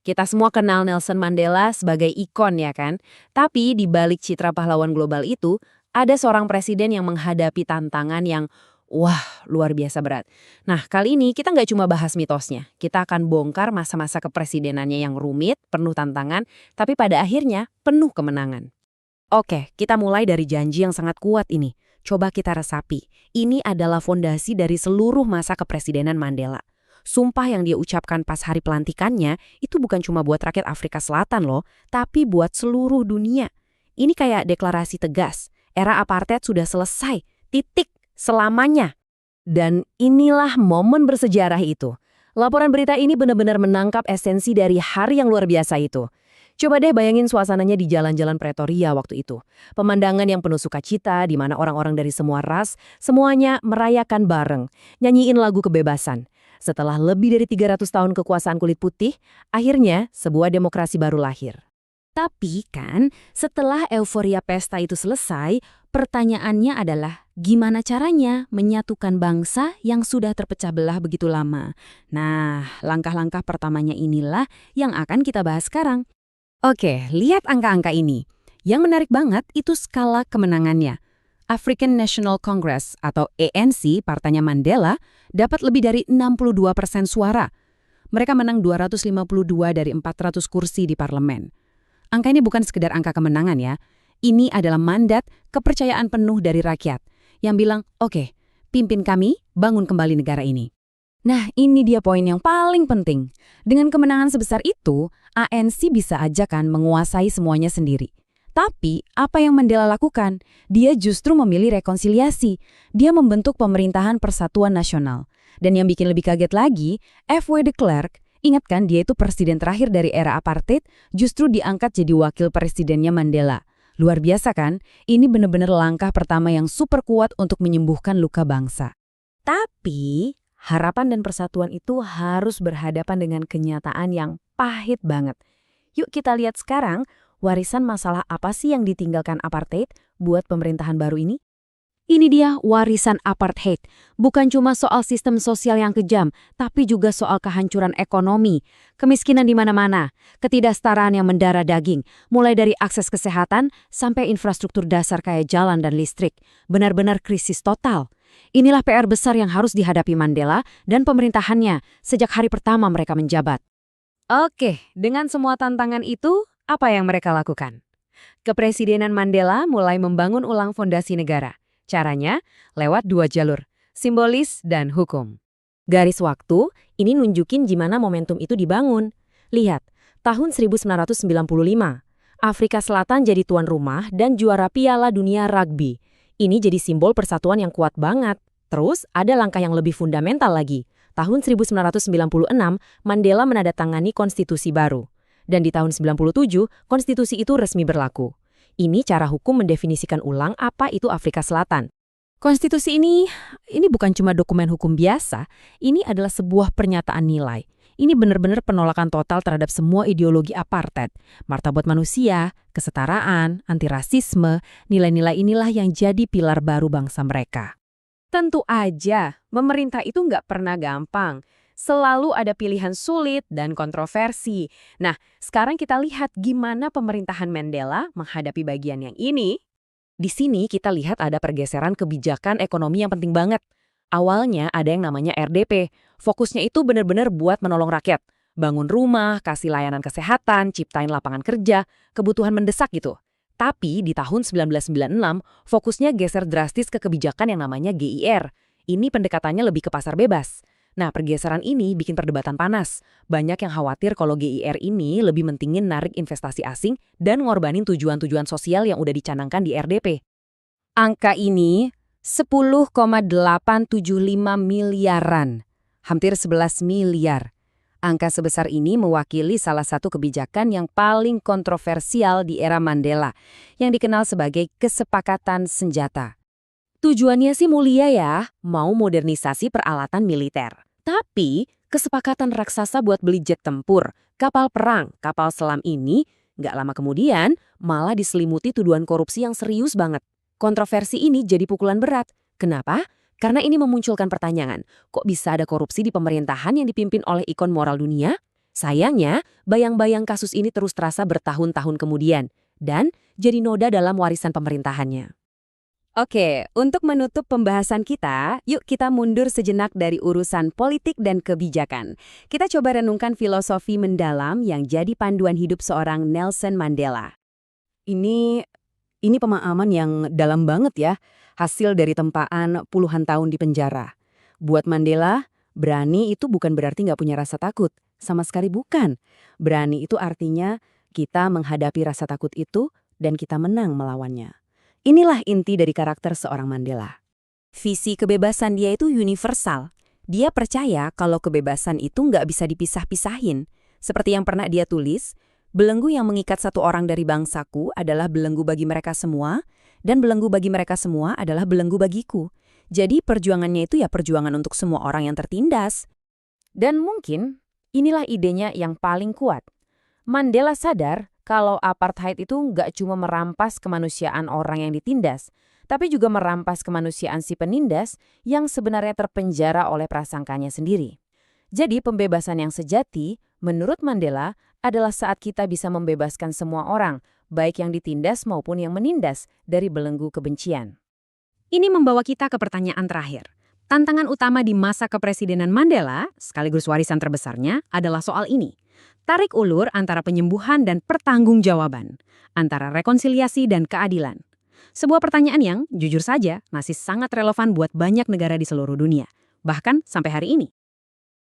Kita semua kenal Nelson Mandela sebagai ikon ya kan? Tapi di balik citra pahlawan global itu, ada seorang presiden yang menghadapi tantangan yang wah luar biasa berat. Nah kali ini kita nggak cuma bahas mitosnya, kita akan bongkar masa-masa kepresidenannya yang rumit, penuh tantangan, tapi pada akhirnya penuh kemenangan. Oke, kita mulai dari janji yang sangat kuat ini. Coba kita resapi. Ini adalah fondasi dari seluruh masa kepresidenan Mandela. Sumpah yang dia ucapkan pas hari pelantikannya itu bukan cuma buat rakyat Afrika Selatan loh, tapi buat seluruh dunia. Ini kayak deklarasi tegas, era apartheid sudah selesai, titik, selamanya. Dan inilah momen bersejarah itu. Laporan berita ini benar-benar menangkap esensi dari hari yang luar biasa itu. Coba deh bayangin suasananya di jalan-jalan Pretoria waktu itu. Pemandangan yang penuh sukacita, di mana orang-orang dari semua ras, semuanya merayakan bareng, nyanyiin lagu kebebasan. Setelah lebih dari 300 tahun kekuasaan kulit putih, akhirnya sebuah demokrasi baru lahir. Tapi kan, setelah euforia pesta itu selesai, pertanyaannya adalah gimana caranya menyatukan bangsa yang sudah terpecah belah begitu lama. Nah, langkah-langkah pertamanya inilah yang akan kita bahas sekarang. Oke, lihat angka-angka ini. Yang menarik banget itu skala kemenangannya. African National Congress atau ANC, partainya Mandela, dapat lebih dari 62% suara. Mereka menang 252 dari 400 kursi di parlemen. Angka ini bukan sekedar angka kemenangan ya. Ini adalah mandat kepercayaan penuh dari rakyat yang bilang, oke, pimpin kami, bangun kembali negara ini. Nah, ini dia poin yang paling penting. Dengan kemenangan sebesar itu, ANC bisa aja kan menguasai semuanya sendiri. Tapi, apa yang Mandela lakukan? Dia justru memilih rekonsiliasi. Dia membentuk pemerintahan persatuan nasional. Dan yang bikin lebih kaget lagi, F.W. de Klerk, ingat kan dia itu presiden terakhir dari era apartheid, justru diangkat jadi wakil presidennya Mandela. Luar biasa kan? Ini benar-benar langkah pertama yang super kuat untuk menyembuhkan luka bangsa. Tapi, harapan dan persatuan itu harus berhadapan dengan kenyataan yang pahit banget. Yuk kita lihat sekarang, warisan masalah apa sih yang ditinggalkan apartheid buat pemerintahan baru ini? Ini dia warisan apartheid. Bukan cuma soal sistem sosial yang kejam, tapi juga soal kehancuran ekonomi, kemiskinan di mana-mana, ketidaksetaraan yang mendarah daging, mulai dari akses kesehatan sampai infrastruktur dasar kayak jalan dan listrik. Benar-benar krisis total. Inilah PR besar yang harus dihadapi Mandela dan pemerintahannya sejak hari pertama mereka menjabat. Oke, dengan semua tantangan itu, apa yang mereka lakukan? Kepresidenan Mandela mulai membangun ulang fondasi negara. Caranya lewat 2 jalur, simbolis dan hukum. Garis waktu ini nunjukin gimana momentum itu dibangun. Lihat, tahun 1995, Afrika Selatan jadi tuan rumah dan juara Piala Dunia Rugby. Ini jadi simbol persatuan yang kuat banget. Terus ada langkah yang lebih fundamental lagi. Tahun 1996, Mandela menandatangani konstitusi baru. Dan di tahun 97, konstitusi itu resmi berlaku. Ini cara hukum mendefinisikan ulang apa itu Afrika Selatan. Konstitusi ini bukan cuma dokumen hukum biasa, ini adalah sebuah pernyataan nilai. Ini benar-benar penolakan total terhadap semua ideologi apartheid, martabat manusia, kesetaraan, antirasisme, nilai-nilai inilah yang jadi pilar baru bangsa mereka. Tentu aja, memerintah itu nggak pernah gampang. Selalu ada pilihan sulit dan kontroversi. Nah, sekarang kita lihat gimana pemerintahan Mandela menghadapi bagian yang ini. Di sini kita lihat ada pergeseran kebijakan ekonomi yang penting banget. Awalnya ada yang namanya RDP. Fokusnya itu benar-benar buat menolong rakyat. Bangun rumah, kasih layanan kesehatan, ciptain lapangan kerja, kebutuhan mendesak gitu. Tapi di tahun 1996, fokusnya geser drastis ke kebijakan yang namanya GIR. Ini pendekatannya lebih ke pasar bebas. Nah, pergeseran ini bikin perdebatan panas. Banyak yang khawatir kalau GIR ini lebih mentingin narik investasi asing dan ngorbanin tujuan-tujuan sosial yang udah dicanangkan di RDP. Angka ini 10,875 miliaran, hampir 11 miliar. Angka sebesar ini mewakili salah satu kebijakan yang paling kontroversial di era Mandela, yang dikenal sebagai kesepakatan senjata. Tujuannya sih mulia ya, mau modernisasi peralatan militer. Tapi, kesepakatan raksasa buat beli jet tempur, kapal perang, kapal selam ini, nggak lama kemudian malah diselimuti tuduhan korupsi yang serius banget. Kontroversi ini jadi pukulan berat. Kenapa? Karena ini memunculkan pertanyaan, kok bisa ada korupsi di pemerintahan yang dipimpin oleh ikon moral dunia? Sayangnya, bayang-bayang kasus ini terus terasa bertahun-tahun kemudian, dan jadi noda dalam warisan pemerintahannya. Oke, untuk menutup pembahasan kita, yuk kita mundur sejenak dari urusan politik dan kebijakan. Kita coba renungkan filosofi mendalam yang jadi panduan hidup seorang Nelson Mandela. Ini ini pemahaman yang dalam banget ya, hasil dari tempaan puluhan tahun di penjara. Buat Mandela, berani itu bukan berarti nggak punya rasa takut. Sama sekali bukan. Berani itu artinya kita menghadapi rasa takut itu dan kita menang melawannya. Inilah inti dari karakter seorang Mandela. Visi kebebasan dia itu universal. Dia percaya kalau kebebasan itu nggak bisa dipisah-pisahin. Seperti yang pernah dia tulis, belenggu yang mengikat satu orang dari bangsaku adalah belenggu bagi mereka semua, dan belenggu bagi mereka semua adalah belenggu bagiku. Jadi perjuangannya itu ya perjuangan untuk semua orang yang tertindas. Dan mungkin inilah idenya yang paling kuat. Mandela sadar kalau apartheid itu nggak cuma merampas kemanusiaan orang yang ditindas, tapi juga merampas kemanusiaan si penindas yang sebenarnya terpenjara oleh prasangkanya sendiri. Jadi pembebasan yang sejati, menurut Mandela, adalah saat kita bisa membebaskan semua orang, baik yang ditindas maupun yang menindas, dari belenggu kebencian. Ini membawa kita ke pertanyaan terakhir. Tantangan utama di masa kepresidenan Mandela, sekaligus warisan terbesarnya, adalah soal ini. Tarik ulur antara penyembuhan dan pertanggungjawaban, antara rekonsiliasi dan keadilan. Sebuah pertanyaan yang, jujur saja, masih sangat relevan buat banyak negara di seluruh dunia, bahkan sampai hari ini.